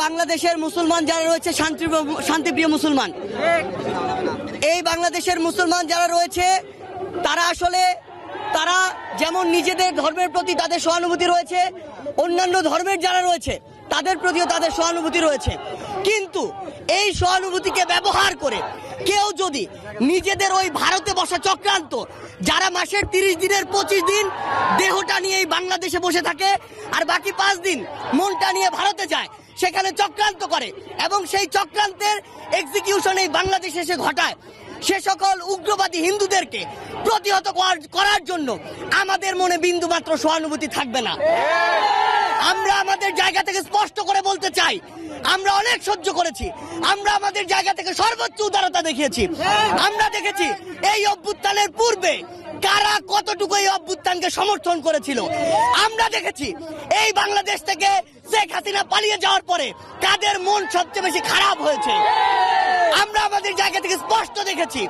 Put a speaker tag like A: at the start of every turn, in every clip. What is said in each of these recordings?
A: বাংলাদেশের মুসলমান যারা রয়েছে শান্তিপ্রিয় মুসলমান, এই বাংলাদেশের মুসলমান যারা রয়েছে তারা যেমন নিজেদের ধর্মের প্রতি তাদের সহানুভূতি রয়েছে, অন্যান্য ধর্মের যারা রয়েছে তাদের প্রতিও তাদের সহানুভূতি রয়েছে। কিন্তু এই সহানুভূতিকে ব্যবহার করে কেউ যদি নিজেদের ওই ভারতে বসা চক্রান্ত, যারা মাসের 30 দিনের 25 দিন দেহটা নিয়ে এই বাংলাদেশে বসে থাকে আর বাকি 5 দিন মনটা নিয়ে ভারতে যায়, সেখানে চক্রান্ত করে এবং সেই চক্রান্তের এক্সিকিউশন এই বাংলাদেশে এসে ঘটায়, সে সকল উগ্রবাদী হিন্দুদেরকে প্রতিহত করার জন্য আমাদের মনে বিন্দুমাত্র সহানুভূতি থাকবে না। আমরা আমাদের জায়গা থেকে স্পষ্ট করে বলতে চাই, আমরা অনেক সহ্য করেছি, আমরা আমাদের জায়গা থেকে সর্বোচ্চ উদারতা দেখিয়েছি। আমরা দেখেছি এই অভ্যুত্থানের পূর্বে কারা কতটুকু এই অভ্যুত্থানকে সমর্থন করেছিল। আমরা দেখেছি এই বাংলাদেশ থেকে শেখ হাসিনা পালিয়ে যাওয়ার পরে কাদের মন সবচেয়ে বেশি খারাপ হয়েছে। আমরা আমাদের জায়গা থেকে স্পষ্ট দেখেছি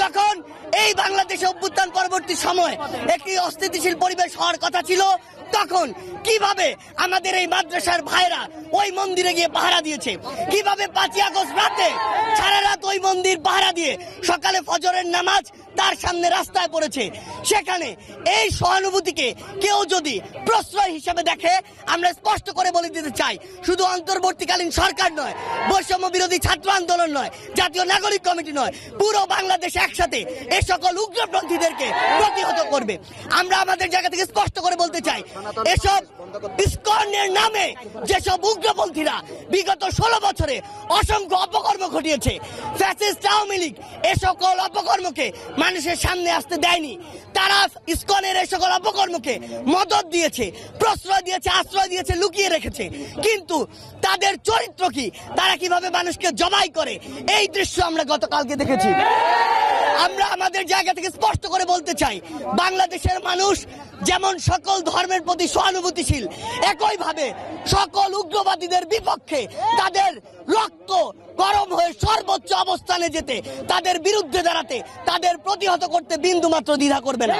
A: যখন এই বাংলাদেশে অভ্যুত্থান পরবর্তী সময় একটি অস্থিতিশীল পরিবেশ হওয়ার কথা ছিল, তখন কিভাবে আমাদের এই মাদ্রাসার ভাইরা ওই মন্দিরে গিয়ে পাহারা দিয়েছে, কিভাবে 5ই আগস্ট রাতে সারা রাত ওই মন্দির পাহারা দিয়ে সকালে ফজরের নামাজ তার সামনে রাস্তায় পড়েছে। সেখানে এই সহানুভূতিকে কেউ যদি প্রশ্রয় হিসেবে দেখে, আমরা স্পষ্ট করে বলে দিতে চাই, শুধু অন্তর্বর্তীকালীন সরকার নয়, বৈষম্য বিরোধী ছাত্র আন্দোলন নয়, জাতীয় নাগরিক কমিটি নয়, পুরো বাংলাদেশ একসাথে এই সকল উগ্রপন্থীদেরকে প্রতিহত করবে। আমরা আমাদের জায়গা থেকে স্পষ্ট করে বলতে চাই, এসব ইসকনের নামে যেসব উগ্রপন্থীরা বিগত 16 বছরে অসংখ্য অপকর্ম ঘটিয়েছে, ফ্যাসিস্ট আওয়ামী লীগ এ সকল অপকর্মকে মানুষের সামনে আসতে দেয়নি। তারা ইসকনের এই সকল অপকর্মকে মদত দিয়েছে, প্রশ্রয় দিয়েছে, আশ্রয় দিয়েছে, লুকিয়ে রেখেছে। কিন্তু তাদের চরিত্র কি, তারা কিভাবে মানুষকে জবাই করে, এই দৃশ্য আমরা গতকালকে দেখেছি। আমরা আমাদের জায়গা থেকে স্পষ্ট করে বলতে চাই, বাংলাদেশের মানুষ যেমন সকল ধর্মের প্রতি সহানুভূতিশীল, একইভাবে সকল উগ্রবাদীদের বিপক্ষে তাদের রক্ত গরম হয়ে সর্বোচ্চ অবস্থানে যেতে, তাদের বিরুদ্ধে দাঁড়াতে, তাদের প্রতিহত করতে বিন্দুমাত্র দ্বিধা করবে না।